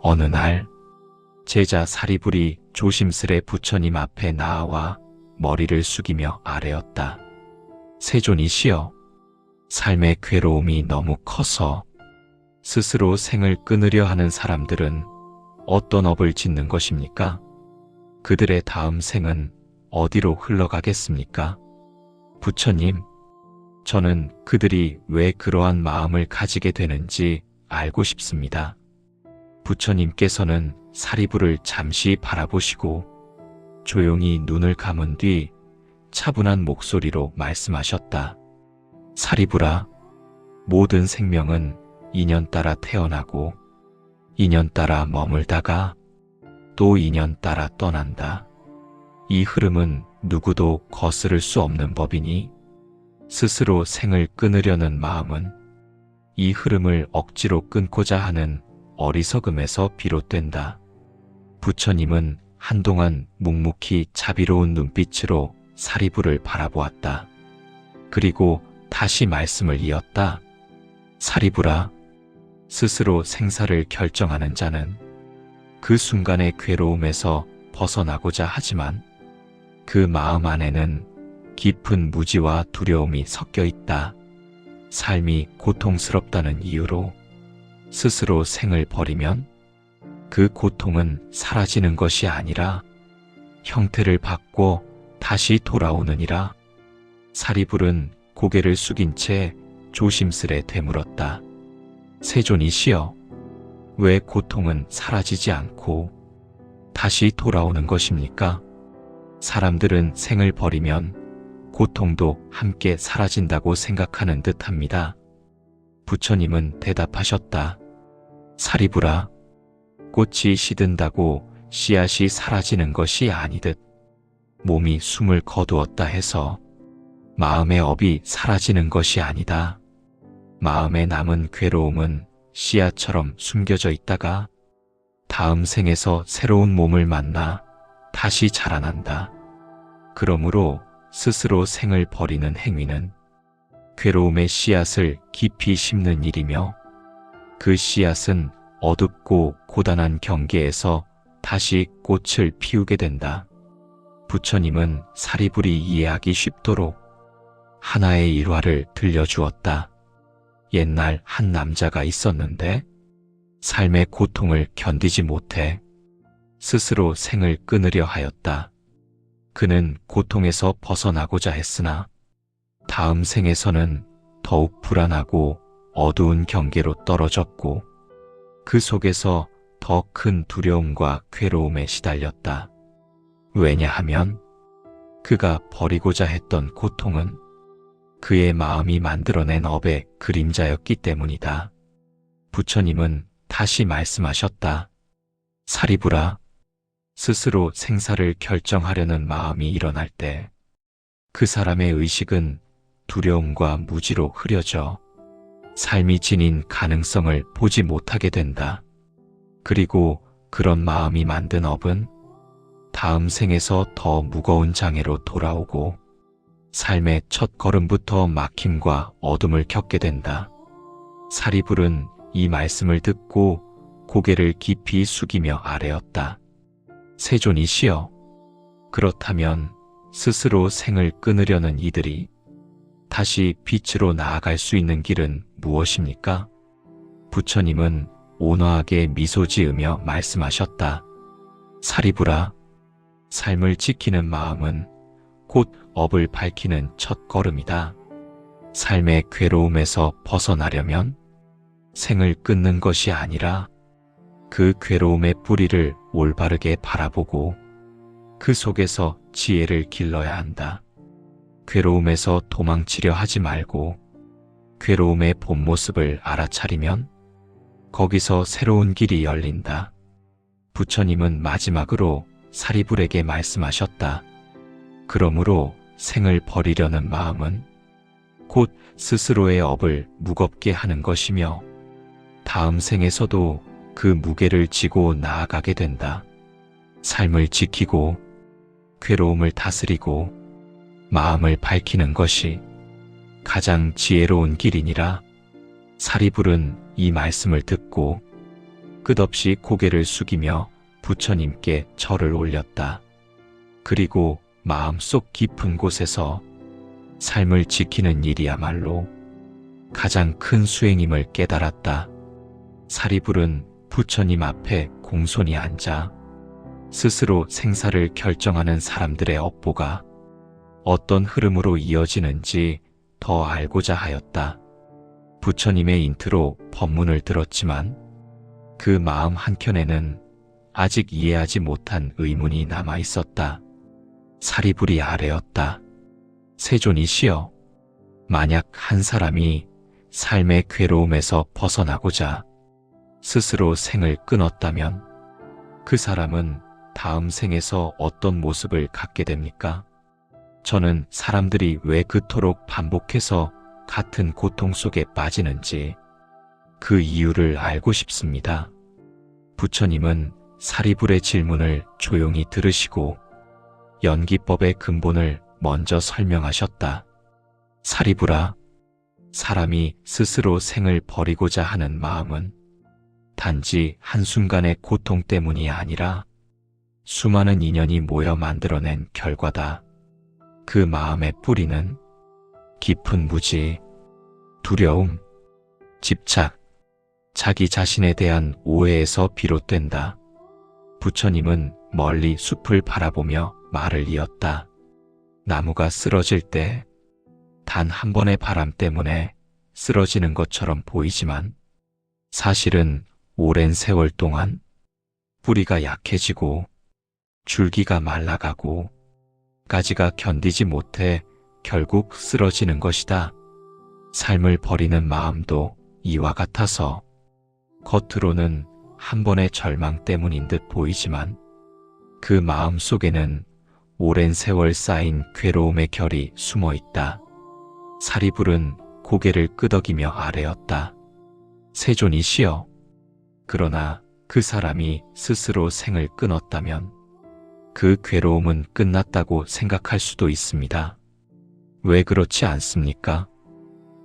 어느 날 제자 사리불이 조심스레 부처님 앞에 나아와 머리를 숙이며 아뢰었다. 세존이시여, 삶의 괴로움이 너무 커서 스스로 생을 끊으려 하는 사람들은 어떤 업을 짓는 것입니까? 그들의 다음 생은 어디로 흘러가겠습니까? 부처님, 저는 그들이 왜 그러한 마음을 가지게 되는지 알고 싶습니다. 부처님께서는 사리불을 잠시 바라보시고 조용히 눈을 감은 뒤 차분한 목소리로 말씀하셨다. 사리불아, 모든 생명은 인연 따라 태어나고 인연 따라 머물다가 또 인연 따라 떠난다. 이 흐름은 누구도 거스를 수 없는 법이니 스스로 생을 끊으려는 마음은 이 흐름을 억지로 끊고자 하는 어리석음에서 비롯된다. 부처님은 한동안 묵묵히 자비로운 눈빛으로 사리불을 바라보았다. 그리고 다시 말씀을 이었다. 사리불아, 스스로 생사를 결정하는 자는 그 순간의 괴로움에서 벗어나고자 하지만 그 마음 안에는 깊은 무지와 두려움이 섞여 있다. 삶이 고통스럽다는 이유로 스스로 생을 버리면 그 고통은 사라지는 것이 아니라 형태를 바꿔 다시 돌아오느니라. 사리불은 고개를 숙인 채 조심스레 되물었다. 세존이시여, 왜 고통은 사라지지 않고 다시 돌아오는 것입니까? 사람들은 생을 버리면 고통도 함께 사라진다고 생각하는 듯합니다. 부처님은 대답하셨다. 사리불아, 꽃이 시든다고 씨앗이 사라지는 것이 아니듯 몸이 숨을 거두었다 해서 마음의 업이 사라지는 것이 아니다. 마음에 남은 괴로움은 씨앗처럼 숨겨져 있다가 다음 생에서 새로운 몸을 만나 다시 자라난다. 그러므로 스스로 생을 버리는 행위는 괴로움의 씨앗을 깊이 심는 일이며 그 씨앗은 어둡고 고단한 경계에서 다시 꽃을 피우게 된다. 부처님은 사리불이 이해하기 쉽도록 하나의 일화를 들려주었다. 옛날 한 남자가 있었는데 삶의 고통을 견디지 못해 스스로 생을 끊으려 하였다. 그는 고통에서 벗어나고자 했으나 다음 생에서는 더욱 불안하고 어두운 경계로 떨어졌고 그 속에서 더 큰 두려움과 괴로움에 시달렸다. 왜냐하면 그가 버리고자 했던 고통은 그의 마음이 만들어낸 업의 그림자였기 때문이다. 부처님은 다시 말씀하셨다. 사리불아, 스스로 생사를 결정하려는 마음이 일어날 때 그 사람의 의식은 두려움과 무지로 흐려져 삶이 지닌 가능성을 보지 못하게 된다. 그리고 그런 마음이 만든 업은 다음 생에서 더 무거운 장애로 돌아오고 삶의 첫 걸음부터 막힘과 어둠을 겪게 된다. 사리불은 이 말씀을 듣고 고개를 깊이 숙이며 아뢰었다. 세존이시여, 그렇다면 스스로 생을 끊으려는 이들이 다시 빛으로 나아갈 수 있는 길은 무엇입니까? 부처님은 온화하게 미소 지으며 말씀하셨다. 사리불아, 삶을 지키는 마음은 곧 업을 밝히는 첫 걸음이다. 삶의 괴로움에서 벗어나려면 생을 끊는 것이 아니라 그 괴로움의 뿌리를 올바르게 바라보고 그 속에서 지혜를 길러야 한다. 괴로움에서 도망치려 하지 말고 괴로움의 본 모습을 알아차리면 거기서 새로운 길이 열린다. 부처님은 마지막으로 사리불에게 말씀하셨다. 그러므로 생을 버리려는 마음은 곧 스스로의 업을 무겁게 하는 것이며 다음 생에서도 그 무게를 지고 나아가게 된다. 삶을 지키고 괴로움을 다스리고 마음을 밝히는 것이 가장 지혜로운 길이니라. 사리불은 이 말씀을 듣고 끝없이 고개를 숙이며 부처님께 절을 올렸다. 그리고 마음속 깊은 곳에서 삶을 지키는 일이야말로 가장 큰 수행임을 깨달았다. 사리불은 부처님 앞에 공손히 앉아 스스로 생사를 결정하는 사람들의 업보가 어떤 흐름으로 이어지는지 더 알고자 하였다. 부처님의 인트로 법문을 들었지만 그 마음 한켠에는 아직 이해하지 못한 의문이 남아 있었다. 사리불이 아뢰었다. 세존이시여, 만약 한 사람이 삶의 괴로움에서 벗어나고자 스스로 생을 끊었다면 그 사람은 다음 생에서 어떤 모습을 갖게 됩니까? 저는 사람들이 왜 그토록 반복해서 같은 고통 속에 빠지는지 그 이유를 알고 싶습니다. 부처님은 사리불의 질문을 조용히 들으시고 연기법의 근본을 먼저 설명하셨다. 사리불아, 사람이 스스로 생을 버리고자 하는 마음은 단지 한순간의 고통 때문이 아니라 수많은 인연이 모여 만들어낸 결과다. 그 마음의 뿌리는 깊은 무지, 두려움, 집착, 자기 자신에 대한 오해에서 비롯된다. 부처님은 멀리 숲을 바라보며 말을 이었다. 나무가 쓰러질 때 단 한 번의 바람 때문에 쓰러지는 것처럼 보이지만 사실은 오랜 세월 동안 뿌리가 약해지고 줄기가 말라가고 가지가 견디지 못해 결국 쓰러지는 것이다. 삶을 버리는 마음도 이와 같아서 겉으로는 한 번의 절망 때문인 듯 보이지만 그 마음 속에는 오랜 세월 쌓인 괴로움의 결이 숨어 있다. 사리불은 고개를 끄덕이며 아뢰었다. 세존이시여, 그러나 그 사람이 스스로 생을 끊었다면 그 괴로움은 끝났다고 생각할 수도 있습니다. 왜 그렇지 않습니까?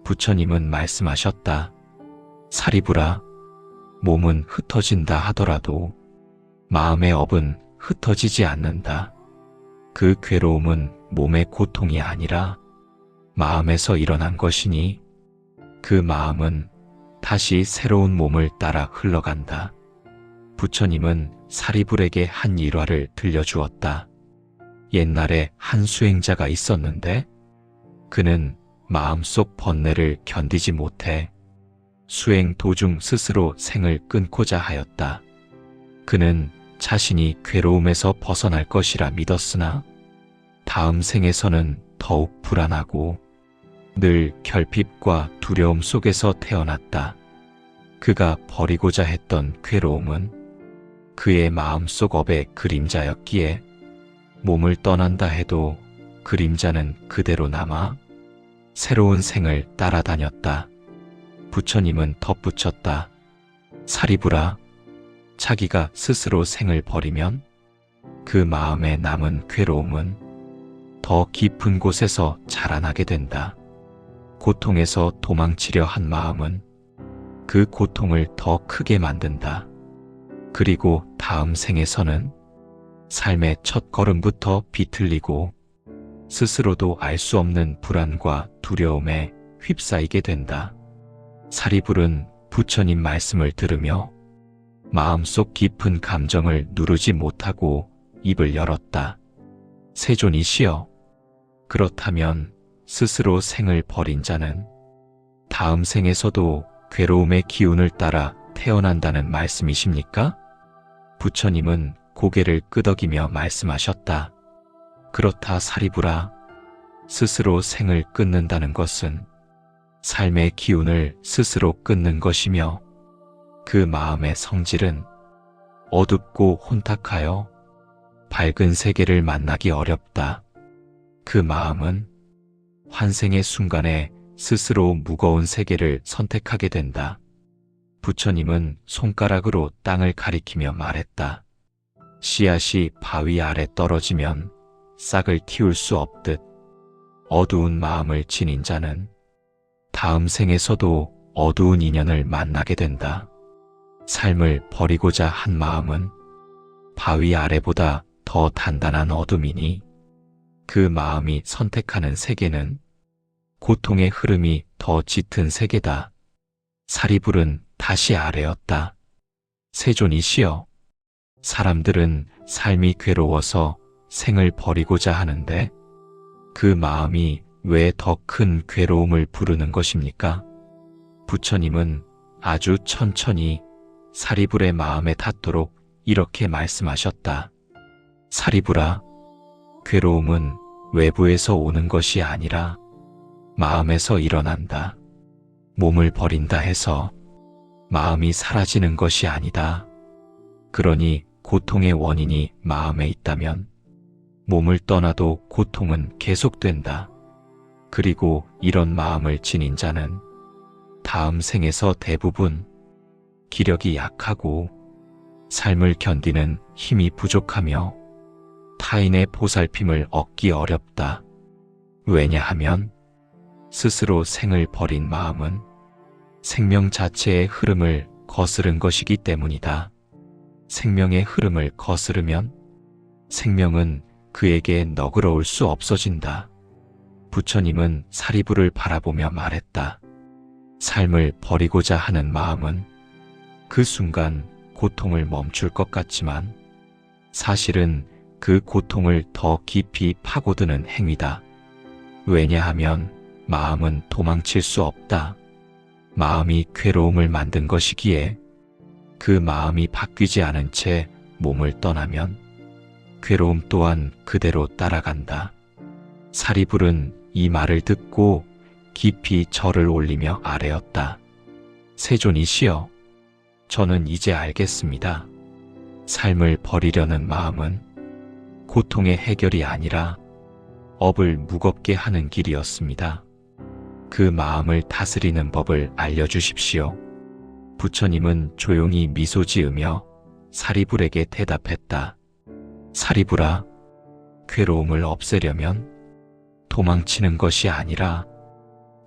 부처님은 말씀하셨다. 사리불아, 몸은 흩어진다 하더라도 마음의 업은 흩어지지 않는다. 그 괴로움은 몸의 고통이 아니라 마음에서 일어난 것이니 그 마음은 다시 새로운 몸을 따라 흘러간다. 부처님은 사리불에게 한 일화를 들려주었다. 옛날에 한 수행자가 있었는데 그는 마음속 번뇌를 견디지 못해 수행 도중 스스로 생을 끊고자 하였다. 그는 자신이 괴로움에서 벗어날 것이라 믿었으나 다음 생에서는 더욱 불안하고 늘 결핍과 두려움 속에서 태어났다. 그가 버리고자 했던 괴로움은 그의 마음속 업의 그림자였기에 몸을 떠난다 해도 그림자는 그대로 남아 새로운 생을 따라다녔다. 부처님은 덧붙였다. 사리불아, 자기가 스스로 생을 버리면 그 마음에 남은 괴로움은 더 깊은 곳에서 자라나게 된다. 고통에서 도망치려 한 마음은 그 고통을 더 크게 만든다. 그리고 다음 생에서는 삶의 첫 걸음부터 비틀리고 스스로도 알 수 없는 불안과 두려움에 휩싸이게 된다. 사리불은 부처님 말씀을 들으며 마음속 깊은 감정을 누르지 못하고 입을 열었다. 세존이시여, 그렇다면 스스로 생을 버린 자는 다음 생에서도 괴로움의 기운을 따라 태어난다는 말씀이십니까? 부처님은 고개를 끄덕이며 말씀하셨다. 그렇다 사리불아, 스스로 생을 끊는다는 것은 삶의 기운을 스스로 끊는 것이며 그 마음의 성질은 어둡고 혼탁하여 밝은 세계를 만나기 어렵다. 그 마음은 환생의 순간에 스스로 무거운 세계를 선택하게 된다. 부처님은 손가락으로 땅을 가리키며 말했다. 씨앗이 바위 아래 떨어지면 싹을 틔울 수 없듯 어두운 마음을 지닌 자는 다음 생에서도 어두운 인연을 만나게 된다. 삶을 버리고자 한 마음은 바위 아래보다 더 단단한 어둠이니 그 마음이 선택하는 세계는 고통의 흐름이 더 짙은 세계다. 사리불은 다시 아뢰었다. 세존이시여, 사람들은 삶이 괴로워서 생을 버리고자 하는데 그 마음이 왜 더 큰 괴로움을 부르는 것입니까? 부처님은 아주 천천히 사리불의 마음에 닿도록 이렇게 말씀하셨다. 사리불아, 괴로움은 외부에서 오는 것이 아니라 마음에서 일어난다. 몸을 버린다 해서 마음이 사라지는 것이 아니다. 그러니 고통의 원인이 마음에 있다면 몸을 떠나도 고통은 계속된다. 그리고 이런 마음을 지닌 자는 다음 생에서 대부분 기력이 약하고 삶을 견디는 힘이 부족하며 타인의 보살핌을 얻기 어렵다. 왜냐하면 스스로 생을 버린 마음은 생명 자체의 흐름을 거스른 것이기 때문이다. 생명의 흐름을 거스르면 생명은 그에게 너그러울 수 없어진다. 부처님은 사리불을 바라보며 말했다. 삶을 버리고자 하는 마음은 그 순간 고통을 멈출 것 같지만 사실은 그 고통을 더 깊이 파고드는 행위다. 왜냐하면 마음은 도망칠 수 없다. 마음이 괴로움을 만든 것이기에 그 마음이 바뀌지 않은 채 몸을 떠나면 괴로움 또한 그대로 따라간다. 사리불은 이 말을 듣고 깊이 절을 올리며 아뢰었다. 세존이시여, 저는 이제 알겠습니다. 삶을 버리려는 마음은 고통의 해결이 아니라 업을 무겁게 하는 길이었습니다. 그 마음을 다스리는 법을 알려주십시오. 부처님은 조용히 미소 지으며 사리불에게 대답했다. 사리불아, 괴로움을 없애려면 도망치는 것이 아니라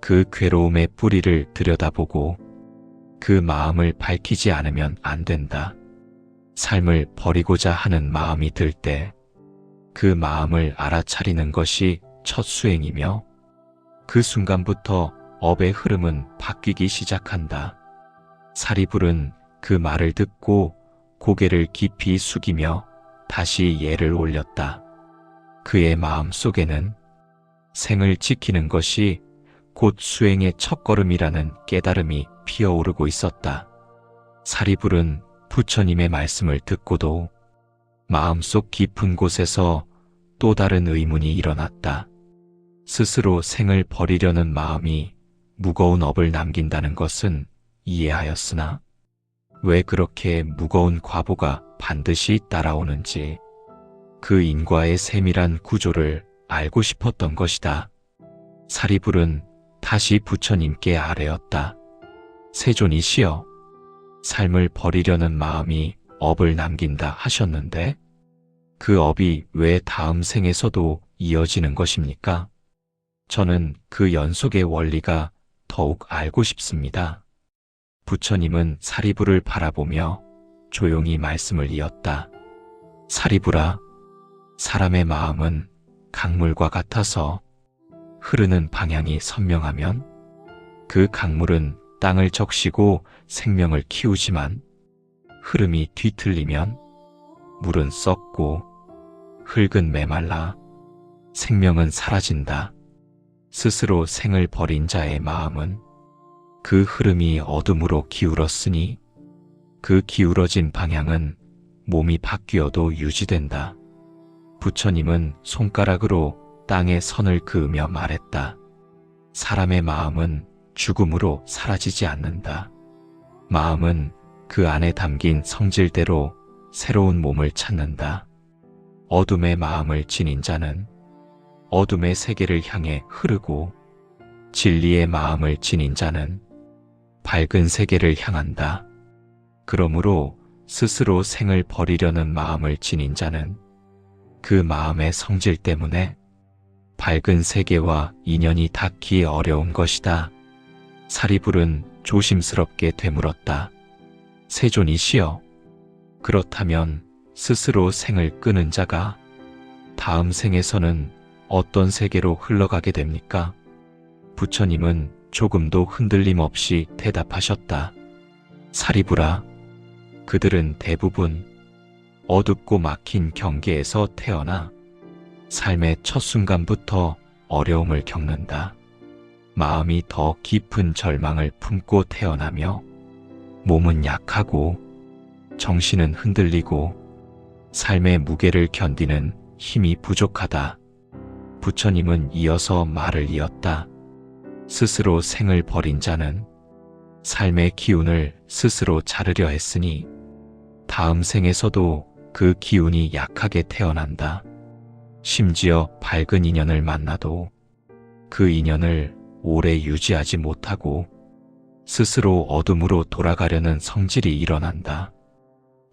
그 괴로움의 뿌리를 들여다보고 그 마음을 밝히지 않으면 안 된다. 삶을 버리고자 하는 마음이 들 때 그 마음을 알아차리는 것이 첫 수행이며 그 순간부터 업의 흐름은 바뀌기 시작한다. 사리불은 그 말을 듣고 고개를 깊이 숙이며 다시 예를 올렸다. 그의 마음 속에는 생을 지키는 것이 곧 수행의 첫걸음이라는 깨달음이 피어오르고 있었다. 사리불은 부처님의 말씀을 듣고도 마음속 깊은 곳에서 또 다른 의문이 일어났다. 스스로 생을 버리려는 마음이 무거운 업을 남긴다는 것은 이해하였으나 왜 그렇게 무거운 과보가 반드시 따라오는지 그 인과의 세밀한 구조를 알고 싶었던 것이다. 사리불은 다시 부처님께 아뢰었다. 세존이시여, 삶을 버리려는 마음이 업을 남긴다 하셨는데 그 업이 왜 다음 생에서도 이어지는 것입니까? 저는 그 연속의 원리가 더욱 알고 싶습니다. 부처님은 사리불을 바라보며 조용히 말씀을 이었다. 사리불아, 사람의 마음은 강물과 같아서 흐르는 방향이 선명하면 그 강물은 땅을 적시고 생명을 키우지만 흐름이 뒤틀리면 물은 썩고 흙은 메말라 생명은 사라진다. 스스로 생을 버린 자의 마음은 그 흐름이 어둠으로 기울었으니 그 기울어진 방향은 몸이 바뀌어도 유지된다. 부처님은 손가락으로 땅에 선을 그으며 말했다. 사람의 마음은 죽음으로 사라지지 않는다. 마음은 그 안에 담긴 성질대로 새로운 몸을 찾는다. 어둠의 마음을 지닌 자는 어둠의 세계를 향해 흐르고 진리의 마음을 지닌 자는 밝은 세계를 향한다. 그러므로 스스로 생을 버리려는 마음을 지닌 자는 그 마음의 성질 때문에 밝은 세계와 인연이 닿기 어려운 것이다. 사리불은 조심스럽게 되물었다. 세존이시여, 그렇다면 스스로 생을 끊은 자가 다음 생에서는 어떤 세계로 흘러가게 됩니까? 부처님은 조금도 흔들림 없이 대답하셨다. 사리부라, 그들은 대부분 어둡고 막힌 경계에서 태어나 삶의 첫 순간부터 어려움을 겪는다. 마음이 더 깊은 절망을 품고 태어나며 몸은 약하고 정신은 흔들리고 삶의 무게를 견디는 힘이 부족하다. 부처님은 이어서 말을 이었다. 스스로 생을 버린 자는 삶의 기운을 스스로 자르려 했으니 다음 생에서도 그 기운이 약하게 태어난다. 심지어 밝은 인연을 만나도 그 인연을 오래 유지하지 못하고 스스로 어둠으로 돌아가려는 성질이 일어난다.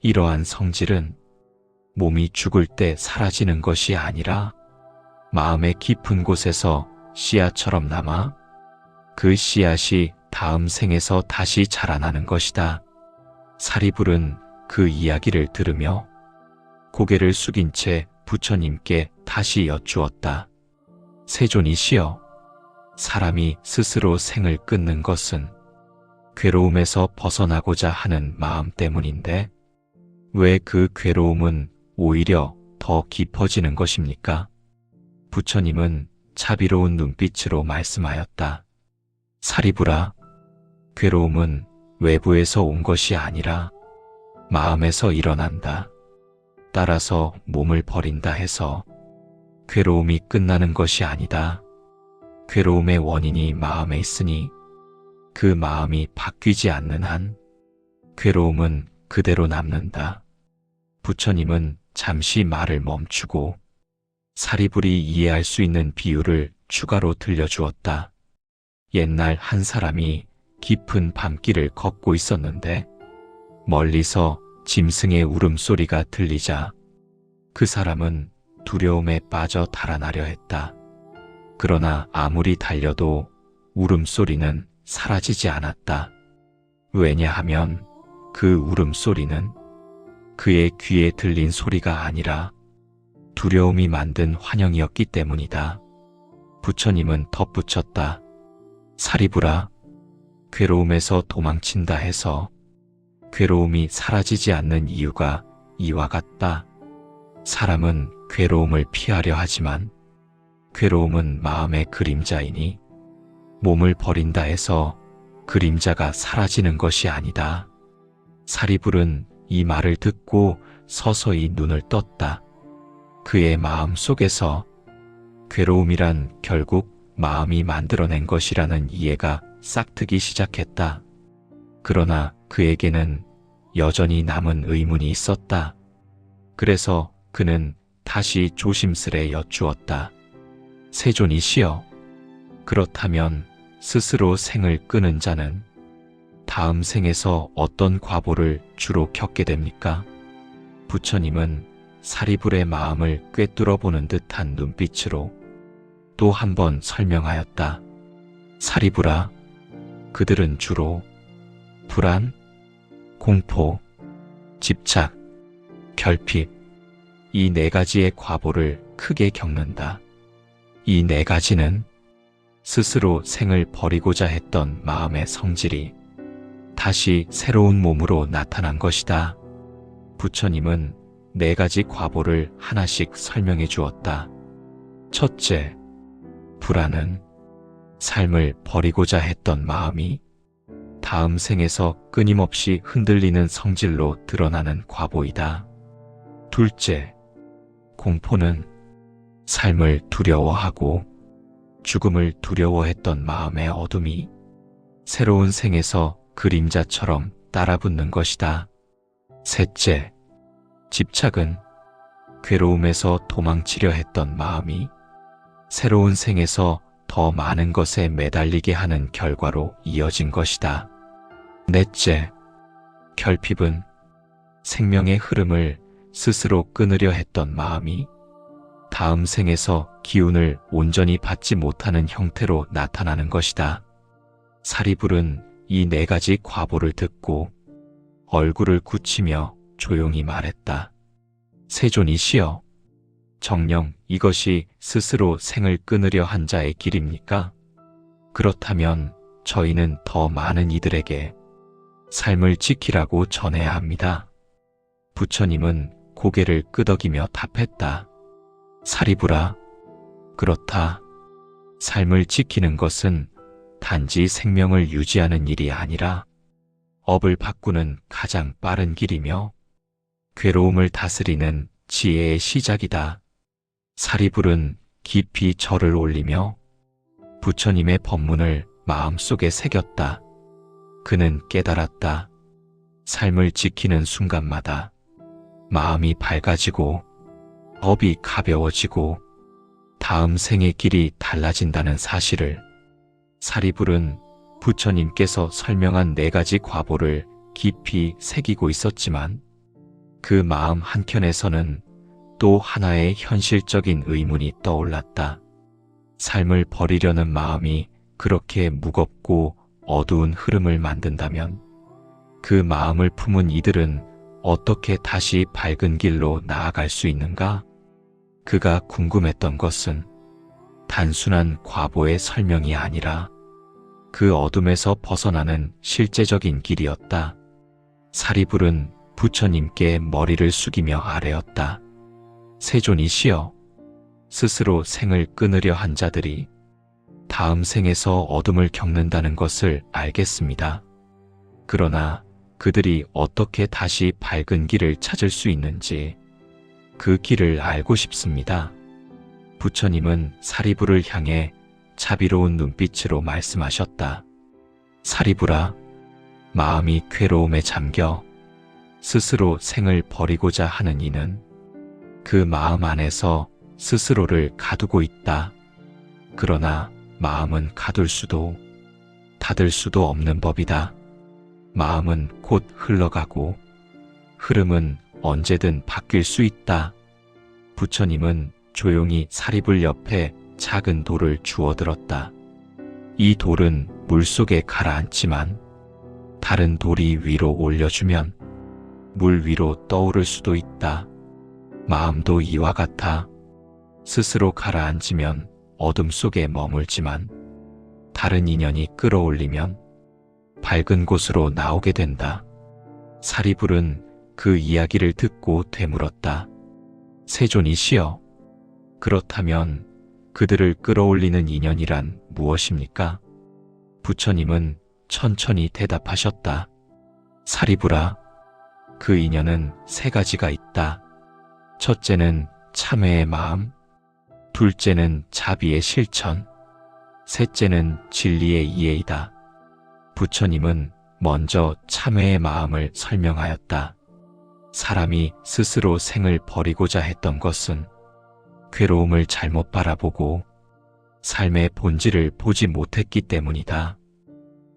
이러한 성질은 몸이 죽을 때 사라지는 것이 아니라 마음의 깊은 곳에서 씨앗처럼 남아 그 씨앗이 다음 생에서 다시 자라나는 것이다. 사리불은 그 이야기를 들으며 고개를 숙인 채 부처님께 다시 여쭈었다. 세존이시여, 사람이 스스로 생을 끊는 것은 괴로움에서 벗어나고자 하는 마음 때문인데 왜 그 괴로움은 오히려 더 깊어지는 것입니까? 부처님은 자비로운 눈빛으로 말씀하였다. 사리부라, 괴로움은 외부에서 온 것이 아니라 마음에서 일어난다. 따라서 몸을 버린다 해서 괴로움이 끝나는 것이 아니다. 괴로움의 원인이 마음에 있으니 그 마음이 바뀌지 않는 한 괴로움은 그대로 남는다. 부처님은 잠시 말을 멈추고 사리불이 이해할 수 있는 비유를 추가로 들려주었다. 옛날 한 사람이 깊은 밤길을 걷고 있었는데 멀리서 짐승의 울음소리가 들리자 그 사람은 두려움에 빠져 달아나려 했다. 그러나 아무리 달려도 울음소리는 사라지지 않았다. 왜냐하면 그 울음소리는 그의 귀에 들린 소리가 아니라 두려움이 만든 환영이었기 때문이다. 부처님은 덧붙였다. 사리부라, 괴로움에서 도망친다 해서 괴로움이 사라지지 않는 이유가 이와 같다. 사람은 괴로움을 피하려 하지만 괴로움은 마음의 그림자이니 몸을 버린다 해서 그림자가 사라지는 것이 아니다. 사리불은 이 말을 듣고 서서히 눈을 떴다. 그의 마음 속에서 괴로움이란 결국 마음이 만들어낸 것이라는 이해가 싹트기 시작했다. 그러나 그에게는 여전히 남은 의문이 있었다. 그래서 그는 다시 조심스레 여쭈었다. 세존이시여, 그렇다면 스스로 생을 끊은 자는 다음 생에서 어떤 과보를 주로 겪게 됩니까? 부처님은 사리불의 마음을 꿰뚫어 보는 듯한 눈빛으로 또 한 번 설명하였다. 사리불아, 그들은 주로 불안, 공포, 집착, 결핍, 이 네 가지의 과보를 크게 겪는다. 이 네 가지는 스스로 생을 버리고자 했던 마음의 성질이 다시 새로운 몸으로 나타난 것이다. 부처님은 네 가지 과보를 하나씩 설명해 주었다. 첫째, 불안은 삶을 버리고자 했던 마음이 다음 생에서 끊임없이 흔들리는 성질로 드러나는 과보이다. 둘째, 공포는 삶을 두려워하고 죽음을 두려워했던 마음의 어둠이 새로운 생에서 그림자처럼 따라붙는 것이다. 셋째, 집착은 괴로움에서 도망치려 했던 마음이 새로운 생에서 더 많은 것에 매달리게 하는 결과로 이어진 것이다. 넷째, 결핍은 생명의 흐름을 스스로 끊으려 했던 마음이 다음 생에서 기운을 온전히 받지 못하는 형태로 나타나는 것이다. 사리불은 이 네 가지 과보를 듣고 얼굴을 굳히며 조용히 말했다. 세존이시여, 정녕 이것이 스스로 생을 끊으려 한 자의 길입니까? 그렇다면 저희는 더 많은 이들에게 삶을 지키라고 전해야 합니다. 부처님은 고개를 끄덕이며 답했다. 사리부라, 그렇다. 삶을 지키는 것은 단지 생명을 유지하는 일이 아니라 업을 바꾸는 가장 빠른 길이며 괴로움을 다스리는 지혜의 시작이다. 사리불은 깊이 절을 올리며 부처님의 법문을 마음속에 새겼다. 그는 깨달았다. 삶을 지키는 순간마다 마음이 밝아지고 업이 가벼워지고 다음 생의 길이 달라진다는 사실을. 사리불은 부처님께서 설명한 4가지 과보를 깊이 새기고 있었지만 그 마음 한켠에서는 또 하나의 현실적인 의문이 떠올랐다. 삶을 버리려는 마음이 그렇게 무겁고 어두운 흐름을 만든다면 그 마음을 품은 이들은 어떻게 다시 밝은 길로 나아갈 수 있는가? 그가 궁금했던 것은 단순한 과보의 설명이 아니라 그 어둠에서 벗어나는 실제적인 길이었다. 사리불은 부처님께 머리를 숙이며 아뢰었다. 세존이시여, 스스로 생을 끊으려 한 자들이 다음 생에서 어둠을 겪는다는 것을 알겠습니다. 그러나 그들이 어떻게 다시 밝은 길을 찾을 수 있는지 그 길을 알고 싶습니다. 부처님은 사리불을 향해 자비로운 눈빛으로 말씀하셨다. 사리불아, 마음이 괴로움에 잠겨 스스로 생을 버리고자 하는 이는 그 마음 안에서 스스로를 가두고 있다. 그러나 마음은 가둘 수도 닫을 수도 없는 법이다. 마음은 곧 흘러가고 흐름은 언제든 바뀔 수 있다. 부처님은 조용히 사리불 옆에 작은 돌을 주워들었다. 이 돌은 물속에 가라앉지만 다른 돌이 위로 올려주면 물 위로 떠오를 수도 있다. 마음도 이와 같아. 스스로 가라앉으면 어둠 속에 머물지만 다른 인연이 끌어올리면 밝은 곳으로 나오게 된다. 사리불은 그 이야기를 듣고 되물었다. 세존이시여, 그렇다면 그들을 끌어올리는 인연이란 무엇입니까? 부처님은 천천히 대답하셨다. 사리불아, 그 인연은 3가지가 있다. 첫째는 참회의 마음, 둘째는 자비의 실천, 셋째는 진리의 이해이다. 부처님은 먼저 참회의 마음을 설명하였다. 사람이 스스로 생을 버리고자 했던 것은 괴로움을 잘못 바라보고 삶의 본질을 보지 못했기 때문이다.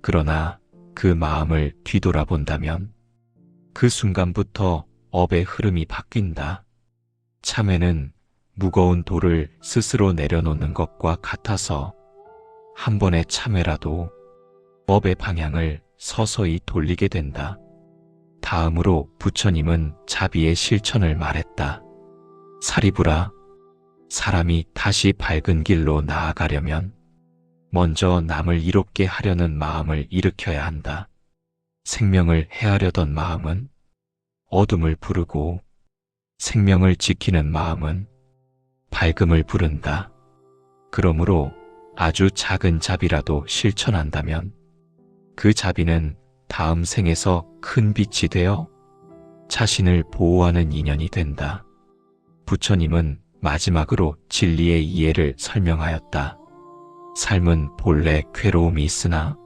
그러나 그 마음을 뒤돌아본다면 그 순간부터 업의 흐름이 바뀐다. 참회는 무거운 돌을 스스로 내려놓는 것과 같아서 한 번의 참회라도 업의 방향을 서서히 돌리게 된다. 다음으로 부처님은 자비의 실천을 말했다. 사리불아, 사람이 다시 밝은 길로 나아가려면 먼저 남을 이롭게 하려는 마음을 일으켜야 한다. 생명을 해하려던 마음은 어둠을 부르고 생명을 지키는 마음은 밝음을 부른다. 그러므로 아주 작은 자비라도 실천한다면 그 자비는 다음 생에서 큰 빛이 되어 자신을 보호하는 인연이 된다. 부처님은 마지막으로 진리의 이해를 설명하였다. 삶은 본래 괴로움이 있으나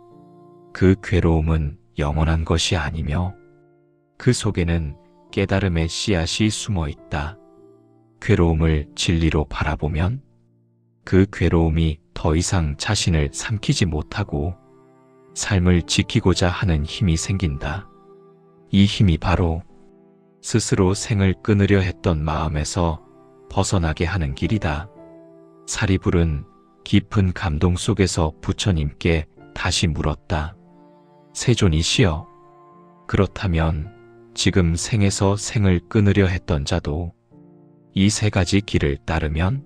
그 괴로움은 영원한 것이 아니며 그 속에는 깨달음의 씨앗이 숨어 있다. 괴로움을 진리로 바라보면 그 괴로움이 더 이상 자신을 삼키지 못하고 삶을 지키고자 하는 힘이 생긴다. 이 힘이 바로 스스로 생을 끊으려 했던 마음에서 벗어나게 하는 길이다. 사리불은 깊은 감동 속에서 부처님께 다시 물었다. 세존이시여, 그렇다면 지금 생에서 생을 끊으려 했던 자도 이 세 가지 길을 따르면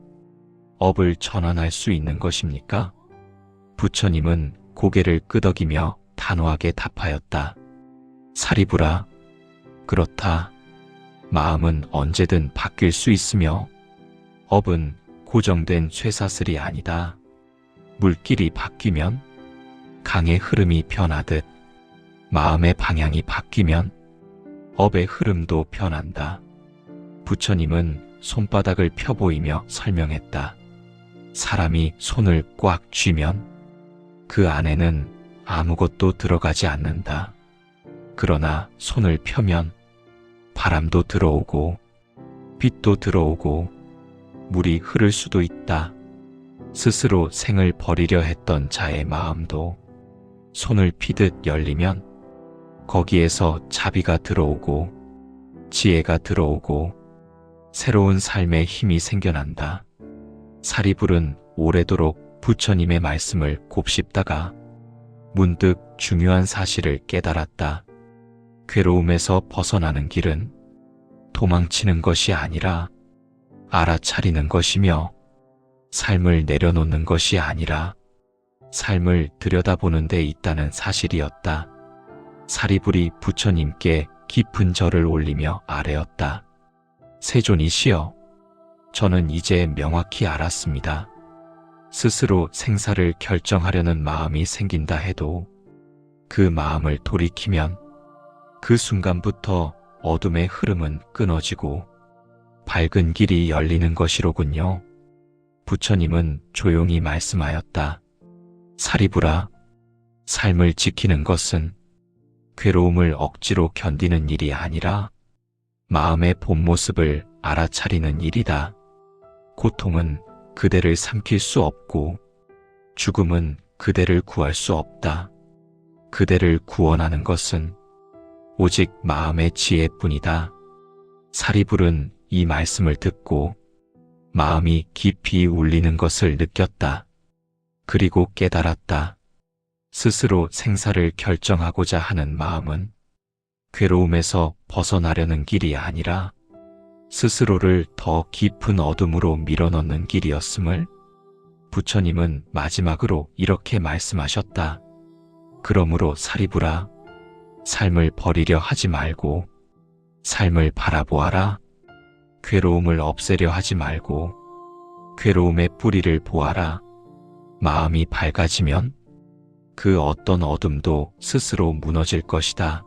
업을 전환할 수 있는 것입니까? 부처님은 고개를 끄덕이며 단호하게 답하였다. 사리부라, 그렇다. 마음은 언제든 바뀔 수 있으며 업은 고정된 쇠사슬이 아니다. 물길이 바뀌면 강의 흐름이 변하듯 마음의 방향이 바뀌면 업의 흐름도 변한다. 부처님은 손바닥을 펴보이며 설명했다. 사람이 손을 꽉 쥐면 그 안에는 아무것도 들어가지 않는다. 그러나 손을 펴면 바람도 들어오고 빛도 들어오고 물이 흐를 수도 있다. 스스로 생을 버리려 했던 자의 마음도 손을 피듯 열리면 거기에서 자비가 들어오고 지혜가 들어오고 새로운 삶의 힘이 생겨난다. 사리불은 오래도록 부처님의 말씀을 곱씹다가 문득 중요한 사실을 깨달았다. 괴로움에서 벗어나는 길은 도망치는 것이 아니라 알아차리는 것이며 삶을 내려놓는 것이 아니라 삶을 들여다보는 데 있다는 사실이었다. 사리불이 부처님께 깊은 절을 올리며 아뢰었다. 세존이시여, 저는 이제 명확히 알았습니다. 스스로 생사를 결정하려는 마음이 생긴다 해도 그 마음을 돌이키면 그 순간부터 어둠의 흐름은 끊어지고 밝은 길이 열리는 것이로군요. 부처님은 조용히 말씀하였다. 사리부라, 삶을 지키는 것은 괴로움을 억지로 견디는 일이 아니라 마음의 본 모습을 알아차리는 일이다. 고통은 그대를 삼킬 수 없고 죽음은 그대를 구할 수 없다. 그대를 구원하는 것은 오직 마음의 지혜뿐이다. 사리불은 이 말씀을 듣고 마음이 깊이 울리는 것을 느꼈다. 그리고 깨달았다. 스스로 생사를 결정하고자 하는 마음은 괴로움에서 벗어나려는 길이 아니라 스스로를 더 깊은 어둠으로 밀어넣는 길이었음을 부처님은 마지막으로 이렇게 말씀하셨다. 그러므로 사리부라, 삶을 버리려 하지 말고 삶을 바라보아라. 괴로움을 없애려 하지 말고 괴로움의 뿌리를 보아라. 마음이 밝아지면 그 어떤 어둠도 스스로 무너질 것이다.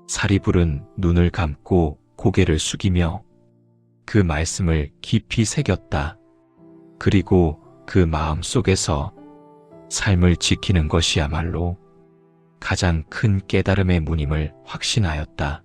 사리불은 눈을 감고 고개를 숙이며 그 말씀을 깊이 새겼다. 그리고 그 마음 속에서 삶을 지키는 것이야말로 가장 큰 깨달음의 문임을 확신하였다.